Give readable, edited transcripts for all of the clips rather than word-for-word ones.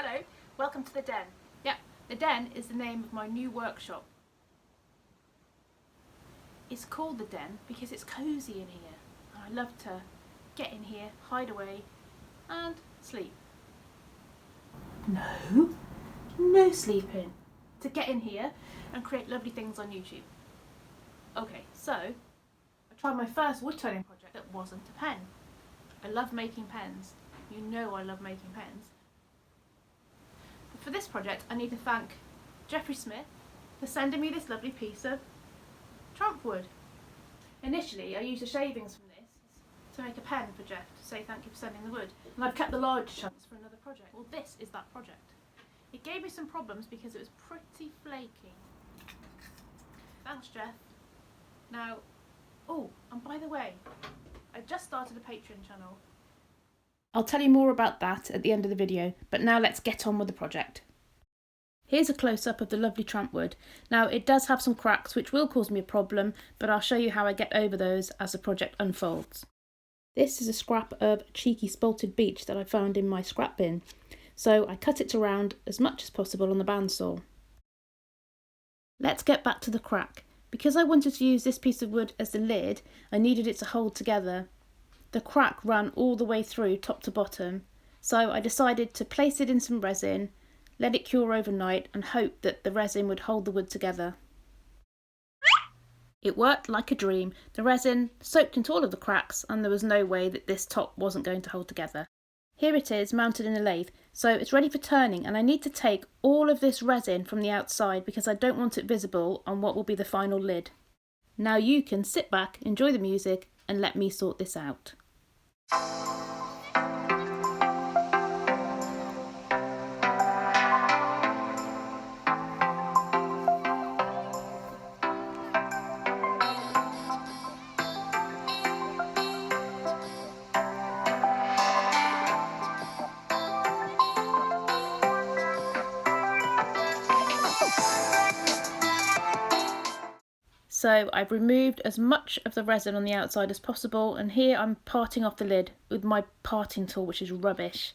Hello, welcome to the Den. Yeah, the Den is the name of my new workshop. It's called the Den because it's cosy in here. I love to get in here, hide away and sleep. No sleeping. To get in here and create lovely things on YouTube. Okay, so I tried my first woodturning project that wasn't a pen. I love making pens. You know I love making pens. But for this project I need to thank Jeffrey Smith for sending me this lovely piece of trump wood. Initially I used the shavings from this to make a pen for Jeff to say thank you for sending the wood, and I've kept the large chunks for another project. Well, this is that project. It gave me some problems because it was pretty flaky. Thanks, Jeff. Now, oh, and by the way, I just started a Patreon channel. I'll tell you more about that at the end of the video, but now let's get on with the project. Here's a close-up of the lovely trump wood. Now, it does have some cracks which will cause me a problem, but I'll show you how I get over those as the project unfolds. This is a scrap of cheeky spalted beech that I found in my scrap bin, so I cut it to round as much as possible on the bandsaw. Let's get back to the crack. Because I wanted to use this piece of wood as the lid, I needed it to hold together. The crack ran all the way through top to bottom, so I decided to place it in some resin, let it cure overnight and hope that the resin would hold the wood together. It worked like a dream. The resin soaked into all of the cracks and there was no way that this top wasn't going to hold together. Here it is mounted in a lathe, so it's ready for turning, and I need to take all of this resin from the outside because I don't want it visible on what will be the final lid. Now you can sit back, enjoy the music and let me sort this out. So I've removed as much of the resin on the outside as possible, and here I'm parting off the lid with my parting tool, which is rubbish.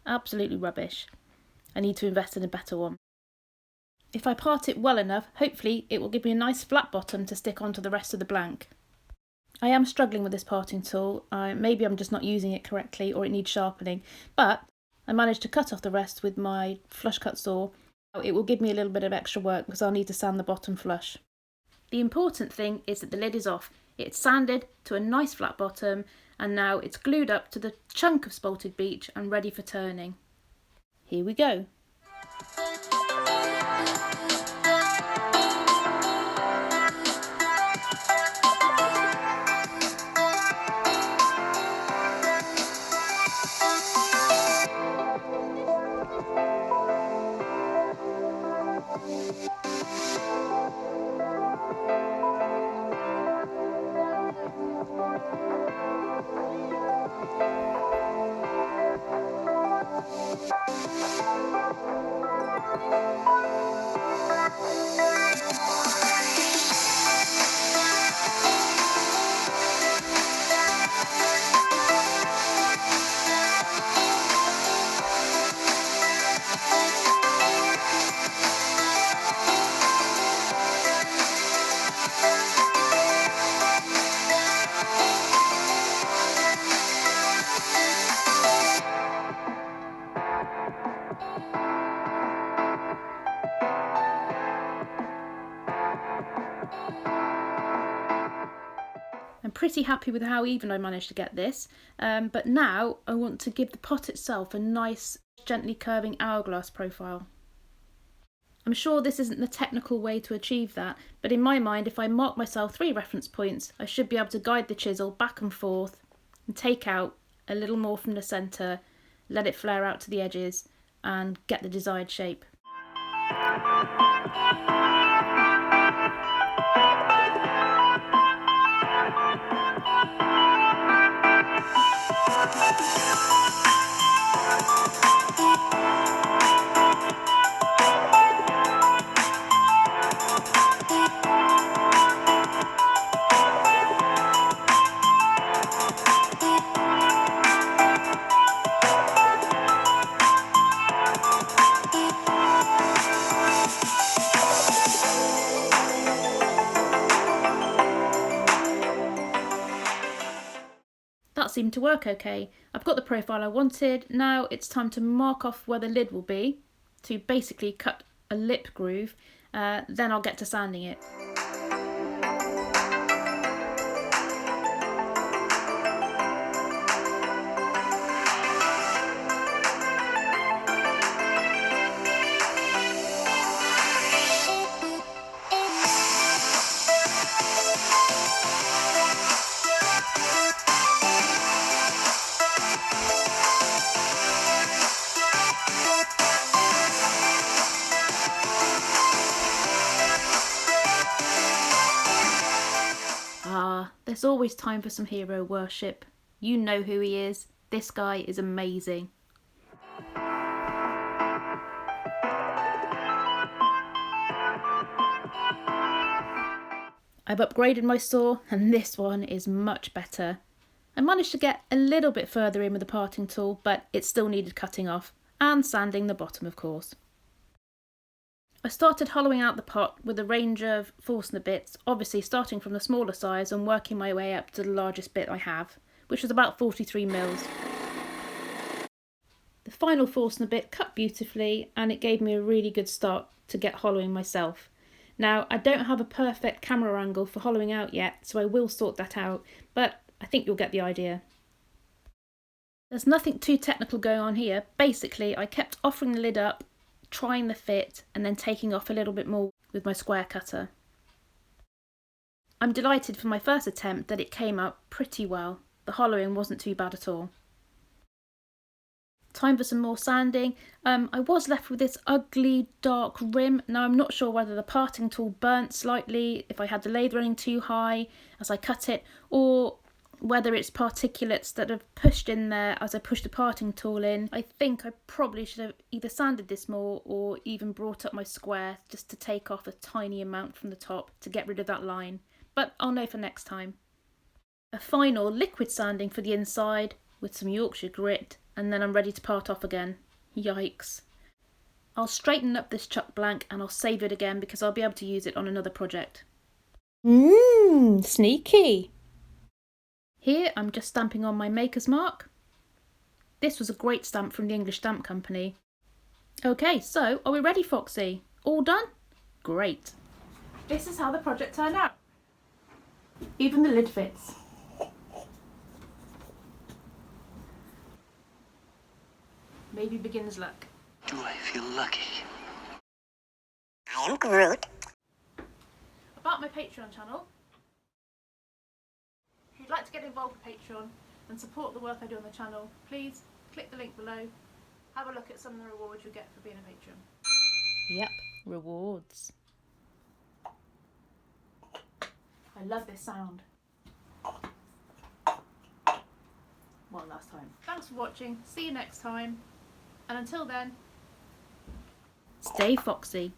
Absolutely rubbish. I need to invest in a better one. If I part it well enough, hopefully it will give me a nice flat bottom to stick onto the rest of the blank. I am struggling with this parting tool. Maybe I'm just not using it correctly or it needs sharpening, but I managed to cut off the rest with my flush cut saw. It will give me a little bit of extra work because I'll need to sand the bottom flush. The important thing is that the lid is off. It's sanded to a nice flat bottom and now it's glued up to the chunk of spalted beech and ready for turning. Here we go. I'm pretty happy with how even I managed to get this, but now I want to give the pot itself a nice, gently curving hourglass profile. I'm sure this isn't the technical way to achieve that, but in my mind, if I mark myself 3 reference points, I should be able to guide the chisel back and forth and take out a little more from the centre, let it flare out to the edges and get the desired shape. that seemed to work okay. I've got the profile I wanted. Now it's time to mark off where the lid will be, to basically cut a lip groove, then I'll get to sanding it. There's always time for some hero worship. You know who he is. This guy is amazing. I've upgraded my saw and this one is much better. I managed to get a little bit further in with the parting tool, but it still needed cutting off and sanding the bottom, of course. I started hollowing out the pot with a range of Forstner bits, obviously starting from the smaller size and working my way up to the largest bit I have, which was about 43 mils. The final Forstner bit cut beautifully and it gave me a really good start to get hollowing myself. Now, I don't have a perfect camera angle for hollowing out yet, so I will sort that out, but I think you'll get the idea. There's nothing too technical going on here. Basically, I kept offering the lid up, trying the fit, and then taking off a little bit more with my square cutter. I'm delighted for my first attempt that it came out pretty well. The hollowing wasn't too bad at all. Time for some more sanding. I was left with this ugly dark rim. Now I'm not sure whether the parting tool burnt slightly, if I had the lathe running too high as I cut it, or whether it's particulates that have pushed in there as I pushed the parting tool in. I think I probably should have either sanded this more or even brought up my square just to take off a tiny amount from the top to get rid of that line, but I'll know for next time. A final liquid sanding for the inside with some Yorkshire grit, and then I'm ready to part off again. Yikes. I'll straighten up this chuck blank and I'll save it again because I'll be able to use it on another project. Sneaky. Here I'm just stamping on my maker's mark. This was a great stamp from the English Stamp Company. Okay, so are we ready, Foxy? All done? Great. This is how the project turned out. Even the lid fits. Maybe beginner's luck. Do I feel lucky? I'm Groot. About my Patreon channel. If you'd like to get involved with Patreon and support the work I do on the channel, please click the link below. Have a look at some of the rewards you'll get for being a patron. Yep, rewards. I love this sound. One last time. Thanks for watching. See you next time. And until then, Stay foxy.